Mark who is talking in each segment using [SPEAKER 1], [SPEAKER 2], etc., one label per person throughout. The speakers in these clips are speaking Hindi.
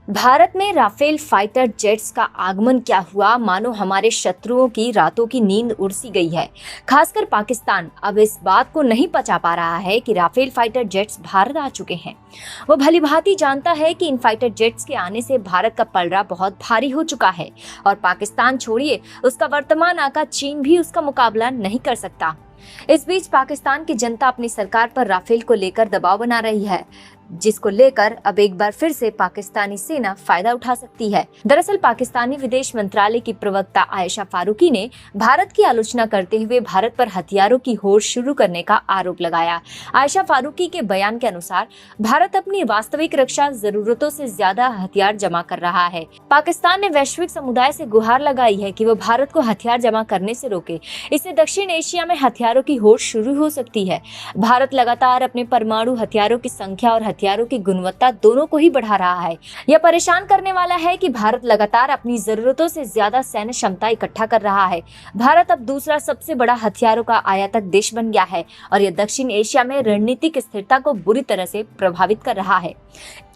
[SPEAKER 1] भारत में राफेल फाइटर जेट्स का आगमन क्या हुआ, मानो हमारे शत्रुओं की रातों की नींद उड़ सी गई है। खासकर पाकिस्तान अब इस बात को नहीं पचा पा रहा है कि राफेल फाइटर जेट्स भारत आ चुके हैं। वो भलीभांति जानता है कि इन फाइटर जेट्स के आने से भारत का पलड़ा बहुत भारी हो चुका है और पाकिस्तान छोड़िए, उसका वर्तमान आका चीन भी उसका मुकाबला नहीं कर सकता। इस बीच पाकिस्तान की जनता अपनी सरकार पर राफेल को लेकर दबाव बना रही है, जिसको लेकर अब एक बार फिर से पाकिस्तानी सेना फायदा उठा सकती है। दरअसल पाकिस्तानी विदेश मंत्रालय की प्रवक्ता आयशा फारूकी ने भारत की आलोचना करते हुए भारत पर हथियारों की होड़ शुरू करने का आरोप लगाया। आयशा फारूकी के बयान के अनुसार भारत अपनी वास्तविक रक्षा जरूरतों से ज्यादा हथियार जमा कर रहा है। पाकिस्तान ने वैश्विक समुदाय से गुहार लगाई है कि वो भारत को हथियार जमा करने से रोके, इससे दक्षिण एशिया में हथियारों की होड़ शुरू हो सकती है। भारत लगातार अपने परमाणु हथियारों की संख्या और हथियारों की गुणवत्ता दोनों को ही बढ़ा रहा है। यह परेशान करने वाला है कि भारत लगातार अपनी जरूरतों से ज्यादा सैन्य क्षमता इकट्ठा कर रहा है। भारत अब दूसरा सबसे बड़ा हथियारों का आयातक देश बन गया है और यह दक्षिण एशिया में रणनीतिक स्थिरता को बुरी तरह से प्रभावित कर रहा है।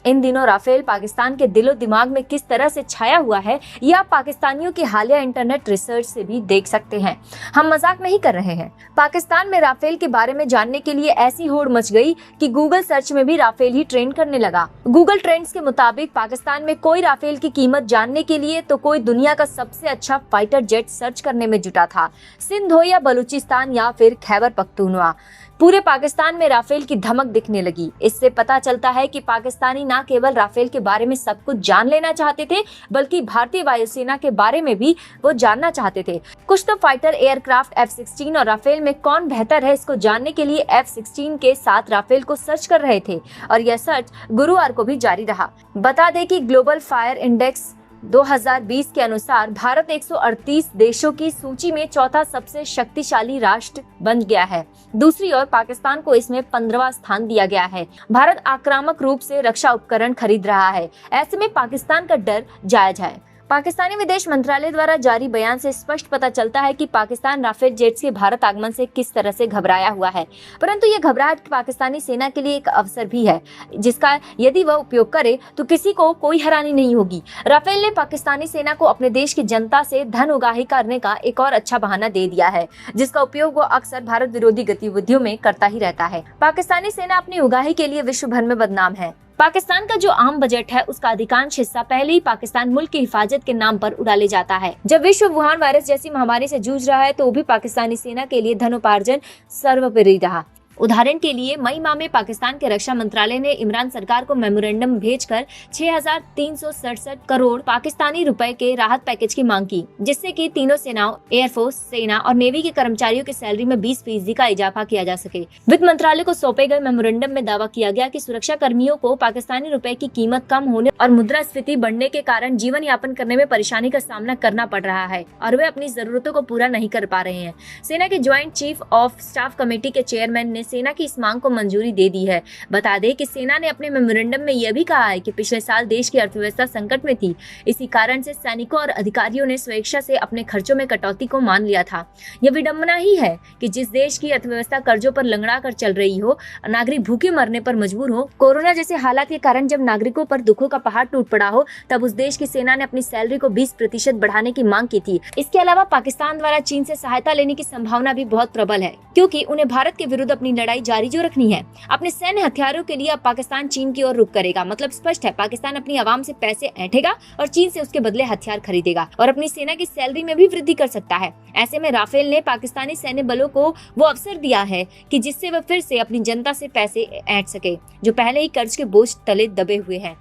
[SPEAKER 1] इन दिनों राफेल पाकिस्तान के दिलो दिमाग में किस तरह से छाया हुआ है, यह आप पाकिस्तानियों की हालिया इंटरनेट रिसर्च से भी देख सकते हैं। हम मजाक नहीं कर रहे हैं। पाकिस्तान में राफेल के बारे में जानने के लिए ऐसी होड़ मच गई कि गूगल सर्च में भी राफेल ही ट्रेंड करने लगा। गूगल ट्रेंड्स के मुताबिक पाकिस्तान में कोई राफेल की कीमत जानने के लिए तो कोई दुनिया का सबसे अच्छा फाइटर जेट सर्च करने में जुटा था। सिंध हो या बलूचिस्तान या फिर खैबर पख्तूनवा, पूरे पाकिस्तान में राफेल की धमक दिखने लगी। इससे पता चलता है कि पाकिस्तानी न केवल राफेल के बारे में सब कुछ जान लेना चाहते थे, बल्कि भारतीय वायुसेना के बारे में भी वो जानना चाहते थे। कुछ तो फाइटर एयरक्राफ्ट F-16 और राफेल में कौन बेहतर है, इसको जानने के लिए F-16 के साथ राफेल को सर्च कर रहे थे और यह सर्च गुरुवार को भी जारी रहा। बता दें कि ग्लोबल फायर इंडेक्स 2020 के अनुसार भारत 138 देशों की सूची में चौथा सबसे शक्तिशाली राष्ट्र बन गया है। दूसरी ओर पाकिस्तान को इसमें 15वां स्थान दिया गया है। भारत आक्रामक रूप से रक्षा उपकरण खरीद रहा है। ऐसे में पाकिस्तान का डर जायज है। पाकिस्तानी विदेश मंत्रालय द्वारा जारी बयान से स्पष्ट पता चलता है कि पाकिस्तान राफेल जेट्स के भारत आगमन से किस तरह से घबराया हुआ है, परंतु यह घबराहट पाकिस्तानी सेना के लिए एक अवसर भी है, जिसका यदि वह उपयोग करे तो किसी को कोई हैरानी नहीं होगी। राफेल ने पाकिस्तानी सेना को अपने देश की जनता से धन उगाही करने का एक और अच्छा बहाना दे दिया है, जिसका उपयोग वो अक्सर भारत विरोधी गतिविधियों में करता ही रहता है। पाकिस्तानी सेना अपनी उगाही के लिए विश्व भर में बदनाम है। पाकिस्तान का जो आम बजट है, उसका अधिकांश हिस्सा पहले ही पाकिस्तान मुल्क की हिफाजत के नाम पर उड़ा ले जाता है। जब विश्व वुहान वायरस जैसी महामारी से जूझ रहा है, तो वो भी पाकिस्तानी सेना के लिए धनोपार्जन सर्वोपरि रहा। उदाहरण के लिए मई माह में पाकिस्तान के रक्षा मंत्रालय ने इमरान सरकार को मेमोरेंडम भेजकर 6,367 करोड़ पाकिस्तानी रुपए के राहत पैकेज की मांग की, जिससे कि तीनों सेनाओं, एयरफोर्स, सेना और नेवी के कर्मचारियों की सैलरी में 20% का इजाफा किया जा सके। वित्त मंत्रालय को सौंपे गए मेमोरेंडम में दावा किया गया कि सुरक्षा कर्मियों को पाकिस्तानी रुपए की कीमत कम होने और मुद्रास्फीति बढ़ने के कारण जीवन यापन करने में परेशानी का सामना करना पड़ रहा है और वे अपनी जरूरतों को पूरा नहीं कर पा रहे हैं। सेना के joint chief of staff committee के चेयरमैन ने सेना की इस मांग को मंजूरी दे दी है। बता दें कि सेना ने अपने मेमोरेंडम में यह भी कहा है कि पिछले साल देश की अर्थव्यवस्था संकट में थी। इसी कारण से सैनिकों और अधिकारियों ने स्वेच्छा से अपने खर्चों में कटौती को मान लिया था। यह विडंबना ही है कि जिस देश की अर्थव्यवस्था कर्जों पर लंगड़ा कर चल रही हो, नागरिक भूखे मरने पर मजबूर हो, कोरोना जैसे हालात के कारण जब नागरिकों पर दुखों का पहाड़ टूट पड़ा हो, तब उस देश की सेना ने अपनी सैलरी को 20% बढ़ाने की मांग की थी। इसके अलावा पाकिस्तान द्वारा चीन से सहायता लेने की संभावना भी बहुत प्रबल है, क्योंकि उन्हें भारत के विरुद्ध अपनी लड़ाई जारी जो रखनी है। अपने सैन्य हथियारों के लिए अब पाकिस्तान चीन की ओर रुख करेगा। मतलब स्पष्ट है, पाकिस्तान अपनी आवाम से पैसे ऐंठेगा और चीन से उसके बदले हथियार खरीदेगा और अपनी सेना की सैलरी में भी वृद्धि कर सकता है। ऐसे में राफेल ने पाकिस्तानी सैन्य बलों को वो अवसर दिया है कि जिससे वह फिर से अपनी जनता से पैसे ऐंठ सके, जो पहले ही कर्ज के बोझ तले दबे हुए हैं।